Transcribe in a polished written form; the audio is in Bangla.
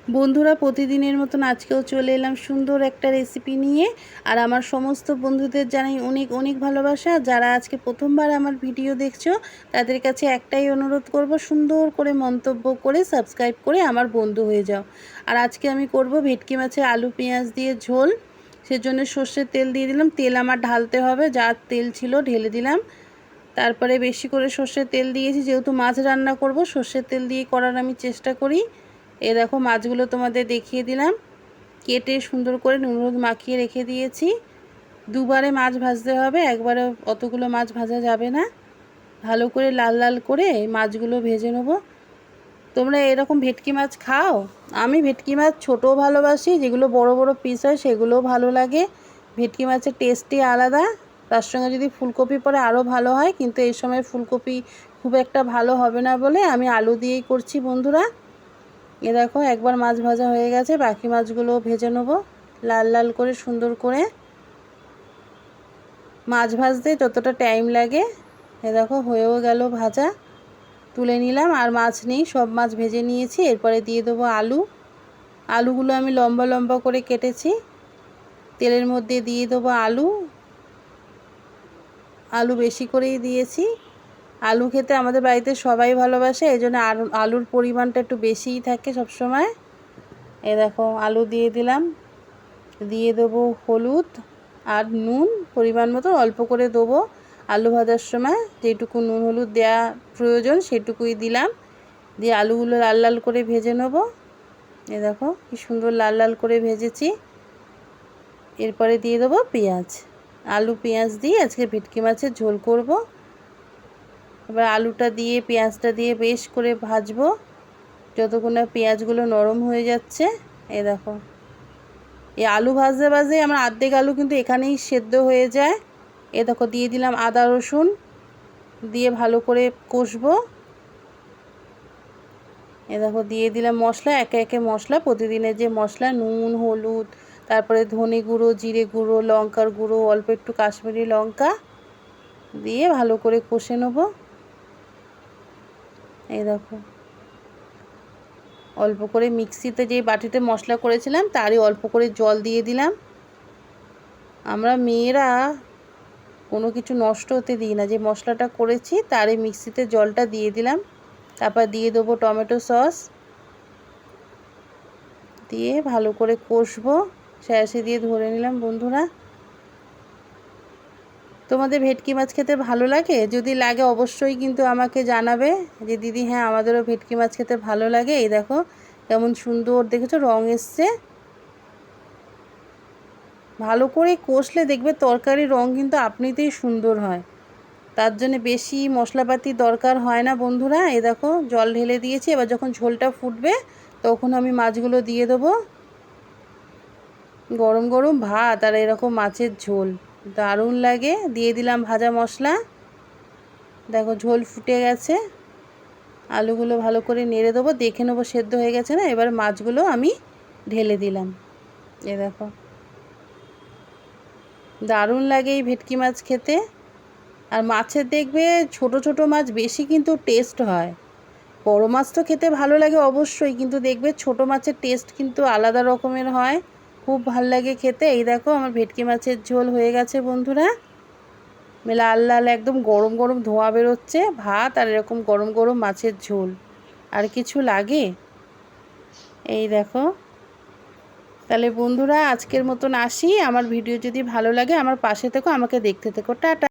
বন্ধুরা প্রতিদিনের মতন আজকেও চলে এলাম সুন্দর একটা রেসিপি নিয়ে। আর আমার সমস্ত বন্ধুদের জানাই অনেক অনেক ভালোবাসা। যারা আজকে প্রথমবার আমার ভিডিও দেখছো তাদের কাছে একটাই অনুরোধ করব, সুন্দর করে মন্তব্য করে সাবস্ক্রাইব করে আমার বন্ধু হয়ে যাও। আর আজকে আমি করব ভেটকি মাছের আলু পেঁয়াজ দিয়ে ঝোল। সেজন্য সর্ষের তেল দিয়ে দিলাম। তেল আমার ঢালতে হবে, যা তেল ছিল ঢেলে দিলাম। তারপরে বেশি করে সর্ষের তেল দিয়েছি, যেহেতু মাছ রান্না করব সর্ষের তেল দিয়ে করার আমি চেষ্টা করি। এ দেখো মাছগুলো তোমাদের দেখিয়ে দিলাম, কেটে সুন্দর করে নুন হলুদ মাখিয়ে রেখে দিয়েছি। দুবারে মাছ ভাজতে হবে, একবারে অতগুলো মাছ ভাজা যাবে না। ভালো করে লাল লাল করে মাছগুলো ভেজে নেব। তোমরা এরকম ভেটকি মাছ খাও? আমি ভেটকি মাছ ছোটও ভালোবাসি, যেগুলো বড় বড় পিস হয় সেগুলোও ভালো লাগে। ভেটকি মাছের টেস্টই আলাদা। তার সঙ্গে যদি ফুলকপি পরে আরও ভালো হয়, কিন্তু এই সময় ফুলকপি খুব একটা ভালো হবে না বলে আমি আলু দিয়েই করছি বন্ধুরা। এ দেখো একবার মাছ ভাজা হয়ে গেছে, বাকি মাছগুলো ভেজে নেব লাল লাল করে সুন্দর করে। মাছ ভাজতে যতটা টাইম লাগে, এ দেখো হয়েও গেল ভাজা, তুলে নিলাম। আর মাছ নেই, সব মাছ ভেজে নিয়েছি। এরপরে দিয়ে দেবো আলু। আলুগুলো আমি লম্বা লম্বা করে কেটেছি। তেলের মধ্যে দিয়ে দেবো আলু। আলু বেশি করেই দিয়েছি। আলু খেতে আমাদের বাড়িতে সবাই ভালোবাসে, এই জন্য আলুর পরিমাণটা একটু বেশিই থাকে সব সময়। এ দেখো আলু দিয়ে দিলাম। দিয়ে দেবো হলুদ আর নুন পরিমাণ মতো, অল্প করে দেবো। আলু ভাজার সময় যেটুকু নুন হলুদ দেওয়া প্রয়োজন সেটুকুই দিলাম। দিয়ে আলুগুলো লাল লাল করে ভেজে নেব। এ দেখো কি সুন্দর লাল লাল করে ভেজেছি। এরপরে দিয়ে দেবো পেঁয়াজ। আলু পেঁয়াজ দিয়ে আজকে ভেটকি মাছের ঝোল করব। এবার আলুটা দিয়ে পেঁয়াজটা দিয়ে বেশ করে ভাজবো যতক্ষণ না পেঁয়াজগুলো নরম হয়ে যাচ্ছে। এ দেখো এই আলু ভাজতে ভাজতে আমার অর্ধেক আলু কিন্তু এখানেই সেদ্ধ হয়ে যায়। এ দেখো দিয়ে দিলাম আদা রসুন, দিয়ে ভালো করে কষবো। এ দেখো দিয়ে দিলাম মশলা, একে একে মশলা, প্রতিদিনের যে মশলা, নুন হলুদ, তারপরে ধনে গুঁড়ো, জিরে গুঁড়ো, লঙ্কার গুঁড়ো, অল্প একটু কাশ্মীরি লঙ্কা দিয়ে ভালো করে কষে নেব। এই দেখো অল্প করে মিক্সিতে যে বাটিতে মশলা করেছিলাম তারই অল্প করে জল দিয়ে দিলাম। আমরা মেয়েরা কোনো কিছু নষ্ট হতে দিই না, যে মশলাটা করেছি তারই মিক্সিতে জলটা দিয়ে দিলাম। তারপর দিয়ে দেবো টমেটো সস, দিয়ে ভালো করে কষবো। স্যাঁচে দিয়ে ধরে নিলাম বন্ধুরা। তোমাদের ভেটকি মাছ খেতে ভালো লাগে? যদি লাগে অবশ্যই কিন্তু আমাকে জানাবে যে দিদি হ্যাঁ আমাদেরও ভেটকি মাছ খেতে ভালো লাগে। এই দেখো কেমন সুন্দর দেখেছো রং এসছে। ভালো করে কষলে দেখবে তরকারির রং কিন্তু আপনিতেই সুন্দর হয়। তার জন্য বেশি মশলাপাতি দরকার হয় না বন্ধুরা। এই দেখো জল ঢেলে দিয়েছি। এবার যখন ঝোলটা ফুটবে তখন আমি মাছগুলো দিয়ে দেবো। গরম গরম ভাত আর এরকম মাছের ঝোল দারুণ লাগে। দিয়ে দিলাম ভাজা মশলা। দেখো ঝোল ফুটে গেছে। আলুগুলো ভালো করে নেড়ে দেবো, দেখে নেবো সেদ্ধ হয়ে গেছে না। এবার মাছগুলো আমি ঢেলে দিলাম। এ দেখো দারুণ লাগে এই ভেটকি মাছ খেতে। আর মাছের দেখবে ছোট ছোট মাছ বেশি কিন্তু টেস্ট হয়। বড় মাছ তো খেতে ভালো লাগে অবশ্যই, কিন্তু দেখবে ছোট মাছের টেস্ট কিন্তু আলাদা রকমের হয়, খুব ভাল লাগে খেতে। এই দেখো আমার ভেটকি মাছের ঝোল হয়ে গেছে বন্ধুরা। লাল লাল একদম গরম গরম ধোঁয়া বেরোচ্ছে, ভাত আর এরকম গরম গরম মাছের ঝোল, আর কিছু লাগে? এই দেখো। তাহলে বন্ধুরা আজকের মতন আসি। আমার ভিডিও যদি ভালো লাগে আমার পাশে থেকো, আমাকে দেখতে থেকো। টাটা।